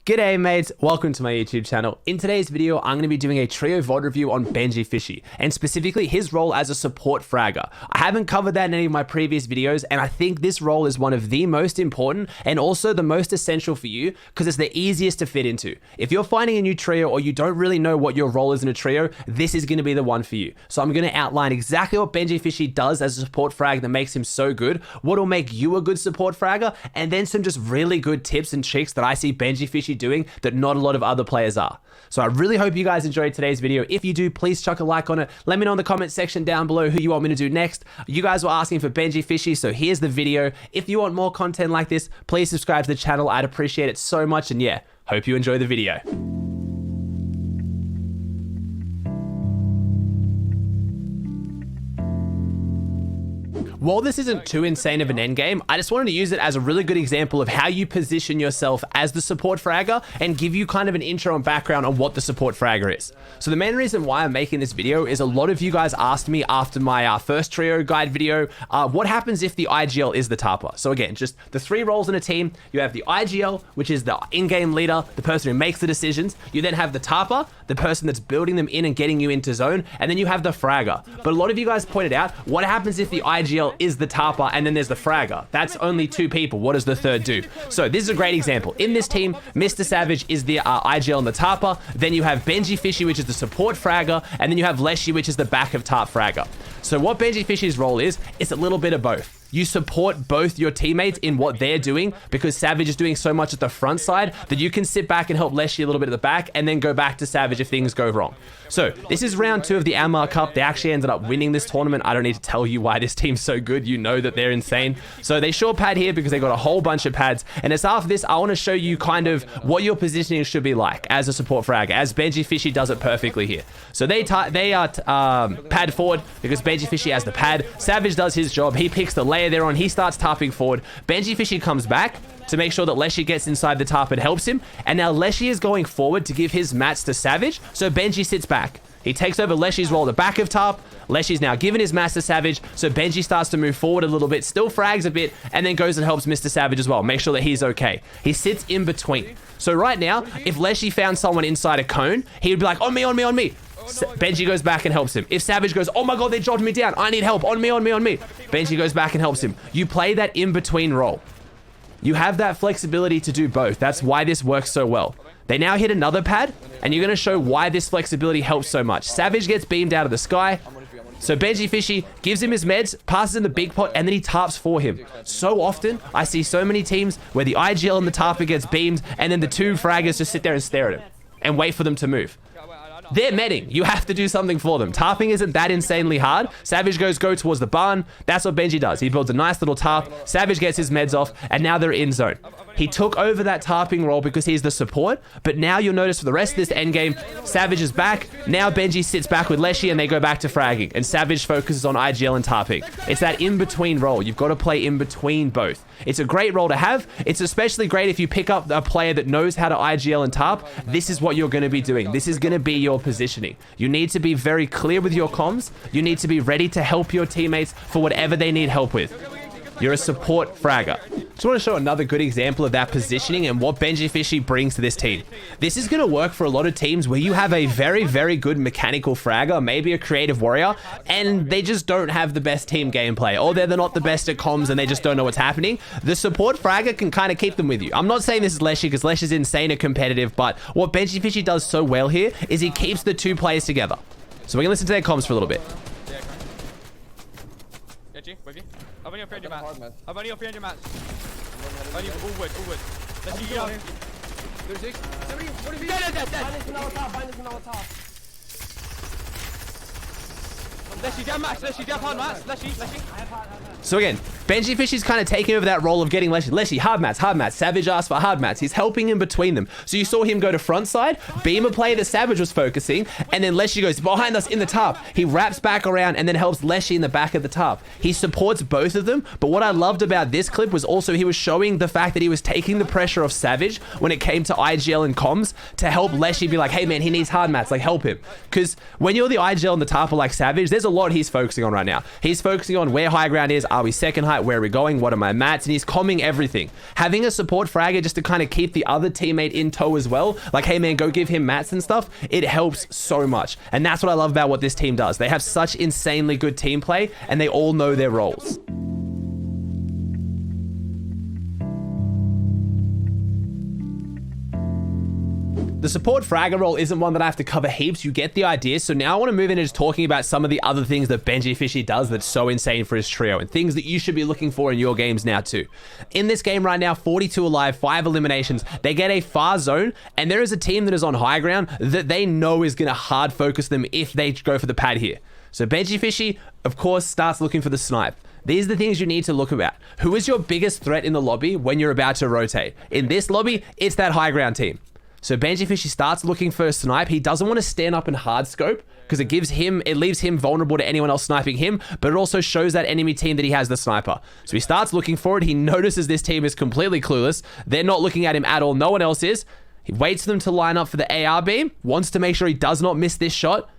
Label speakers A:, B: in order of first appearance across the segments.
A: G'day mates, welcome to my YouTube channel. In today's video, I'm going to be doing a trio VOD review on Benjyfishy, and specifically his role as a support fragger. I haven't covered that in any of my previous videos, and I think this role is one of the most important and also the most essential for you because it's the easiest to fit into. If you're finding a new trio or you don't really know what your role is in a trio, this is going to be the one for you. So I'm going to outline exactly what Benjyfishy does as a support frag that makes him so good, what will make you a good support fragger, and then some just really good tips and tricks that I see Benjyfishy doing that not a lot of other players are. So I really hope you guys enjoyed today's video. If you do, please chuck a like on it. Let me know in the comment section down below who you want me to do next. You guys were asking for Benjyfishy, so here's the video. If you want more content like this, please subscribe to the channel. I'd appreciate it so much, and yeah, hope you enjoy the video. While this isn't too insane of an endgame, I just wanted to use it as a really good example of how you position yourself as the support fragger and give you kind of an intro and background on what the support fragger is. So the main reason why I'm making this video is a lot of you guys asked me after my first trio guide video, what happens if the IGL is the tapper? So again, just the three roles in a team. You have the IGL, which is the in-game leader, the person who makes the decisions. You then have the tapper, the person that's building them in and getting you into zone. And then you have the fragger. But a lot of you guys pointed out, what happens if the IGL is the tapper and then there's the fragger? That's only two people. What does the third do? So this is a great example. In this team, Mr. Savage is the IGL and the tapper. Then you have Benjyfishy, which is the support fragger. And then you have Leshy, which is the back of tarp fragger. So what Benjyfishy's role is, it's a little bit of both. You support both your teammates in what they're doing because Savage is doing so much at the front side that you can sit back and help Leshy a little bit at the back and then go back to Savage if things go wrong. So this is round 2 of the Amar Cup. They actually ended up winning this tournament. I don't need to tell you why this team's so good. You know that they're insane. So they short pad here because they got a whole bunch of pads. And it's after this, I want to show you kind of what your positioning should be like as a support fragger, as Benjyfishy does it perfectly here. So they are pad forward because Benjyfishy has the pad. Savage does his job. He picks the layer they're on. He starts tarping forward. Benjyfishy comes back to make sure that Leshy gets inside the tarp and helps him. And now Leshy is going forward to give his mats to Savage. So Benjy sits back. He takes over Leshy's role at the back of tarp. Leshy's now given his mats to Savage. So Benjy starts to move forward a little bit, still frags a bit, and then goes and helps Mr. Savage as well. Make sure that he's okay. He sits in between. So right now, if Leshy found someone inside a cone, he would be like, on me, on me, on me. Benjy goes back and helps him. If Savage goes, oh my god, they dropped me down, I need help, on me, on me, on me. Benjy goes back and helps him. You play that in-between role. You have that flexibility to do both. That's why this works so well. They now hit another pad, and you're going to show why this flexibility helps so much. Savage gets beamed out of the sky. So Benjyfishy gives him his meds, passes in the big pot, and then he tarps for him. So often, I see so many teams where the IGL and the tarper gets beamed, and then the two fraggers just sit there and stare at him and wait for them to move. They're medding. You have to do something for them. Tarping isn't that insanely hard. Savage goes go towards the barn. That's what Benjy does. He builds a nice little tarp. Savage gets his meds off, and now they're in zone. He took over that tarping role because he's the support, but now you'll notice for the rest of this endgame, Savage is back. Now Benjy sits back with Leshy, and they go back to fragging, and Savage focuses on IGL and tarping. It's that in-between role. You've got to play in between both. It's a great role to have. It's especially great if you pick up a player that knows how to IGL and tarp. This is what you're going to be doing. This is going to be your positioning. You need to be very clear with your comms. You need to be ready to help your teammates for whatever they need help with. You're a support fragger. Just want to show another good example of that positioning and what Benjyfishy brings to this team. This is going to work for a lot of teams where you have a very, very good mechanical fragger, maybe a creative warrior, and they just don't have the best team gameplay, or they're not the best at comms and they just don't know what's happening. The support fragger can kind of keep them with you. I'm not saying this is Leshy because Leshy's insane and competitive, but what Benjyfishy does so well here is he keeps the two players together. So we're going to listen to their comms for a little bit.
B: I've only got 300 mats. I've only got 300 mats. Only all wood, all wood. Let's keep going. There's 6. Somebody, what is he? Dead. Leshy, down mats. Leshy, down hard mats. Leshy.
A: So again, Benjyfishy's kind of taking over that role of getting Leshy, hard mats. Savage asked for hard mats. He's helping in between them. So you saw him go to front side, beam a play that Savage was focusing, and then Leshy goes behind us in the tarp. He wraps back around and then helps Leshy in the back of the tarp. He supports both of them, but what I loved about this clip was also he was showing the fact that he was taking the pressure off Savage when it came to IGL and comms to help Leshy be like, hey man, he needs hard mats, like help him. Because when you're the IGL and the tarper like Savage, there's a lot he's focusing on right now. He's focusing on where high ground is. Are we second height? Where are we going? What are my mats? And he's combing everything. Having a support fragger just to kind of keep the other teammate in tow as well. Like, hey man, go give him mats and stuff. It helps so much. And that's what I love about what this team does. They have such insanely good team play and they all know their roles. The support fragger role isn't one that I have to cover heaps. You get the idea. So now I want to move into just talking about some of the other things that Benjyfishy does that's so insane for his trio and things that you should be looking for in your games now too. In this game right now, 42 alive, 5 eliminations. They get a far zone and there is a team that is on high ground that they know is going to hard focus them if they go for the pad here. So Benjyfishy, of course, starts looking for the snipe. These are the things you need to look about. Who is your biggest threat in the lobby when you're about to rotate? In this lobby, it's that high ground team. So Benjyfishy starts looking for a snipe. He doesn't want to stand up and hard scope because it leaves him vulnerable to anyone else sniping him, but it also shows that enemy team that he has the sniper. So he starts looking for it. He notices this team is completely clueless. They're not looking at him at all. No one else is. He waits for them to line up for the AR beam, wants to make sure he does not miss this shot.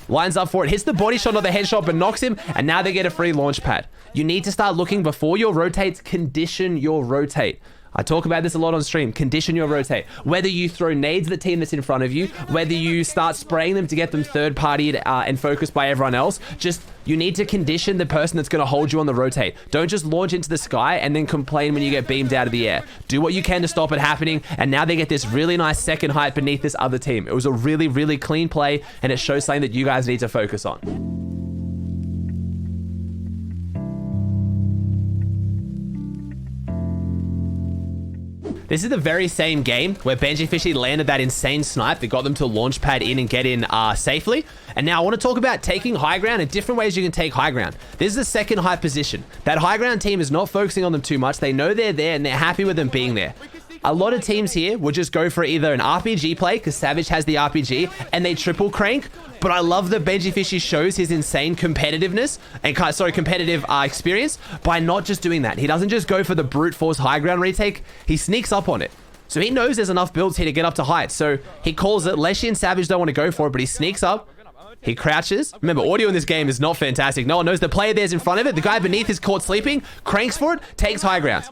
A: Lines up for it, hits the body shot, not the headshot, but knocks him, and now they get a free launch pad. You need to start looking before your rotates, condition your rotate. I talk about this a lot on stream. Condition your rotate. Whether you throw nades at the team that's in front of you, whether you start spraying them to get them third-partied and focused by everyone else, just you need to condition the person that's going to hold you on the rotate. Don't just launch into the sky and then complain when you get beamed out of the air. Do what you can to stop it happening, and now they get this really nice second height beneath this other team. It was a really, really clean play, and it shows something that you guys need to focus on. This is the very same game where Benjyfishy landed that insane snipe that got them to launch pad in and get in safely. And now I want to talk about taking high ground and different ways you can take high ground. This is the second high position. That high ground team is not focusing on them too much. They know they're there and they're happy with them being there. A lot of teams here would just go for either an RPG play because Savage has the RPG and they triple crank. But I love that Benjyfishy shows his insane competitiveness and competitive experience by not just doing that. He doesn't just go for the brute force high ground retake. He sneaks up on it. So he knows there's enough builds here to get up to height. So he calls it. Leshy and Savage don't want to go for it, but he sneaks up. He crouches. Remember, audio in this game is not fantastic. No one knows the player there's in front of it. The guy beneath is caught sleeping, cranks for it, takes high ground.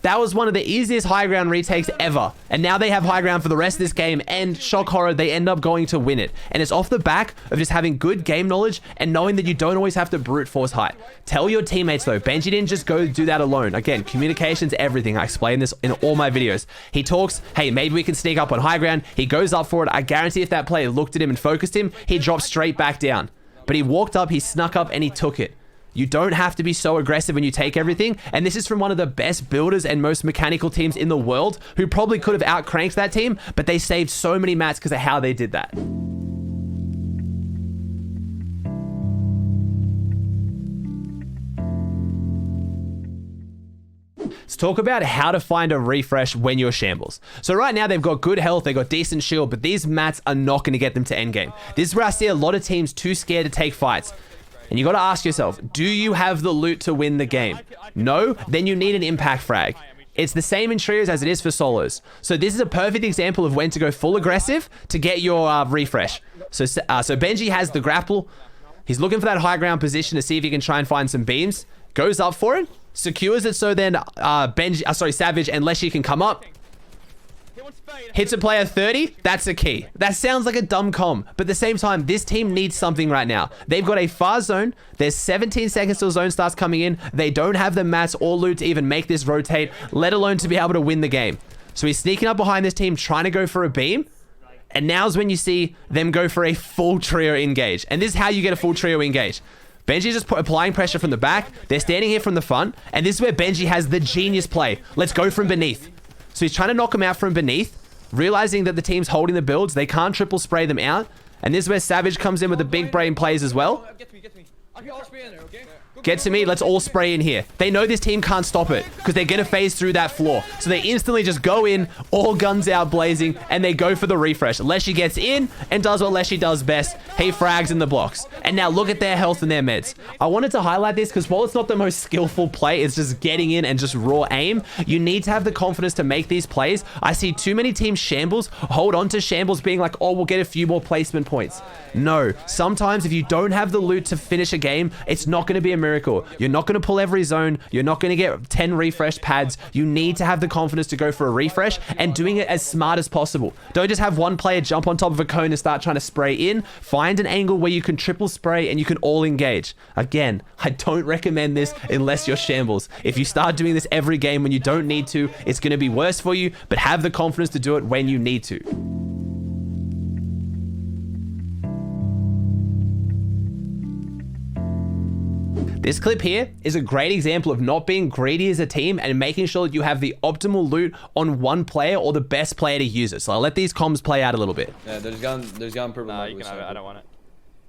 A: That was one of the easiest high ground retakes ever. And now they have high ground for the rest of this game, and shock horror, they end up going to win it. And it's off the back of just having good game knowledge and knowing that you don't always have to brute force height. Tell your teammates though, Benjy didn't just go do that alone. Again, communication's everything. I explain this in all my videos. He talks, hey, maybe we can sneak up on high ground. He goes up for it. I guarantee if that player looked at him and focused him, he dropped straight back down. But he walked up, he snuck up, and he took it. You don't have to be so aggressive when you take everything. And this is from one of the best builders and most mechanical teams in the world who probably could have outcranked that team, but they saved so many mats because of how they did that. Let's talk about how to find a refresh when you're shambles. So right now they've got good health, they've got decent shield, but these mats are not going to get them to endgame. This is where I see a lot of teams too scared to take fights. And you got to ask yourself, do you have the loot to win the game? No? Then you need an impact frag. It's the same in trios as it is for solos. So this is a perfect example of when to go full aggressive to get your refresh. So Benjy has the grapple. He's looking for that high ground position to see if he can try and find some beams. Goes up for it. Secures it so then Savage and Leshy can come up. Hits a player 30, that's a key. That sounds like a dumb comm, but at the same time, this team needs something right now. They've got a far zone. There's 17 seconds till zone starts coming in. They don't have the mats or loot to even make this rotate, let alone to be able to win the game. So he's sneaking up behind this team, trying to go for a beam. And now's when you see them go for a full trio engage. And this is how you get a full trio engage. Benjy's just applying pressure from the back. They're standing here from the front. And this is where Benjy has the genius play. Let's go from beneath. So he's trying to knock him out from beneath, realizing that the team's holding the builds. They can't triple spray them out. And this is where Savage comes in with the big brain plays as well. Get to me. Let's all spray in here. They know this team can't stop it because they're going to phase through that floor. So they instantly just go in, all guns out blazing, and they go for the refresh. Leshy gets in and does what Leshy does best. He frags in the blocks. And now look at their health and their meds. I wanted to highlight this because while it's not the most skillful play, it's just getting in and just raw aim. You need to have the confidence to make these plays. I see too many teams shambles hold on to shambles being like, oh, we'll get a few more placement points. No, sometimes if you don't have the loot to finish a game, it's not going to be a miracle. You're not going to pull every zone. You're not going to get 10 refresh pads. You need to have the confidence to go for a refresh and doing it as smart as possible. Don't just have one player jump on top of a cone and start trying to spray in. Find an angle where you can triple spray and you can all engage. Again, I don't recommend this unless you're shambles. If you start doing this every game when you don't need to, it's going to be worse for you, but have the confidence to do it when you need to. This clip here is a great example of not being greedy as a team and making sure that you have the optimal loot on one player or the best player to use it. So I'll let these comms play out a little bit.
C: Yeah, there's gun purple.
B: Nah, you can have it. I don't want it.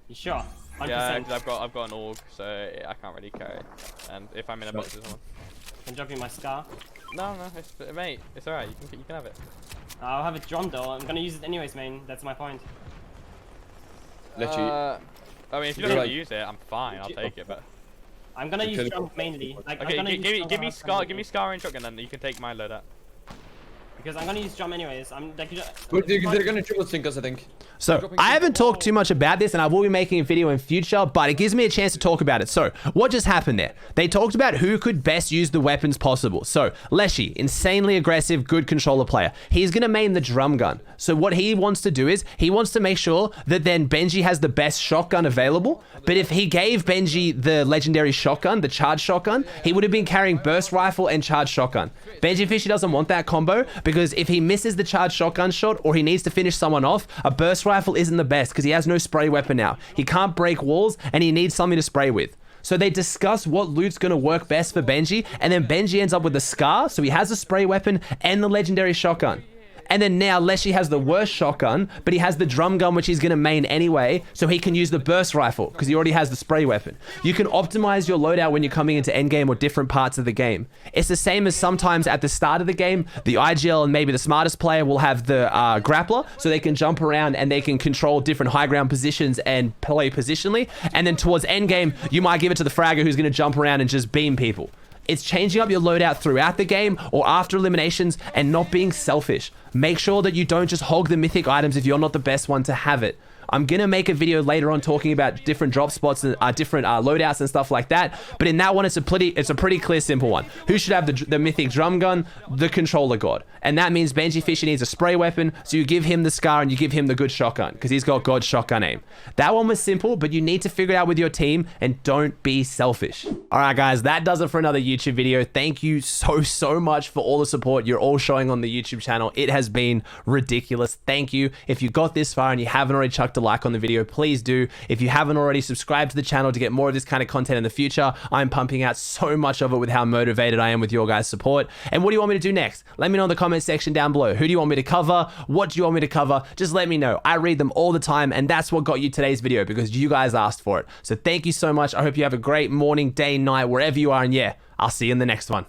D: You sure? 100%.
B: Yeah, because I've got an org, so I can't really carry it. And if I'm in a box with someone.
D: Can drop you my scar?
B: No, mate, it's alright. You can have it.
D: I'll have it drum though. I'm gonna use it anyways, man. That's my point.
C: Let you.
B: I mean, if you don't want to use it, I'm fine. I'll take it, but.
D: I'm gonna use drum mainly. Like,
B: okay, give me scar and shotgun, then you can take my loadout.
D: Because I'm gonna use drum anyways.
C: They're gonna triple sync us, I think.
A: So I haven't talked too much about this, and I will be making a video in future, but it gives me a chance to talk about it. So what just happened there? They talked about who could best use the weapons possible. So Leshy, insanely aggressive, good controller player. He's gonna main the drum gun. So what he wants to do is he wants to make sure that then Benjy has the best shotgun available. But if he gave Benjy the legendary shotgun, the charged shotgun, he would have been carrying burst rifle and charged shotgun. Benjyfishy doesn't want that combo because if he misses the charged shotgun shot or he needs to finish someone off, a burst rifle isn't the best because he has no spray weapon now. He can't break walls and he needs something to spray with. So they discuss what loot's going to work best for Benjy, and then Benjy ends up with the scar, so he has a spray weapon and the legendary shotgun. And then now Leshy has the worst shotgun, but he has the drum gun, which he's going to main anyway, so he can use the burst rifle because he already has the spray weapon. You can optimize your loadout when you're coming into endgame or different parts of the game. It's the same as sometimes at the start of the game, the IGL and maybe the smartest player will have the grappler, so they can jump around and they can control different high ground positions and play positionally. And then towards endgame, you might give it to the Fragger who's going to jump around and just beam people. It's changing up your loadout throughout the game or after eliminations and not being selfish. Make sure that you don't just hog the mythic items if you're not the best one to have it. I'm going to make a video later on talking about different drop spots and different loadouts and stuff like that. But in that one, it's a pretty clear, simple one. Who should have the mythic drum gun? The controller god. And that means Benjyfishy needs a spray weapon. So you give him the scar and you give him the good shotgun because he's got God's shotgun aim. That one was simple, but you need to figure it out with your team and don't be selfish. All right, guys, that does it for another YouTube video. Thank you so much for all the support you're all showing on the YouTube channel. It has been ridiculous. Thank you. If you got this far and you haven't already chucked a like on the video, please do. If you haven't already, subscribed to the channel to get more of this kind of content in the future. I'm pumping out so much of it with how motivated I am with your guys' support. And what do you want me to do next? Let me know in the comment section down below. Who do you want me to cover? What do you want me to cover? Just let me know. I read them all the time, and that's what got you today's video because you guys asked for it. So thank you so much. I hope you have a great morning, day, night, wherever you are, and yeah, I'll see you in the next one.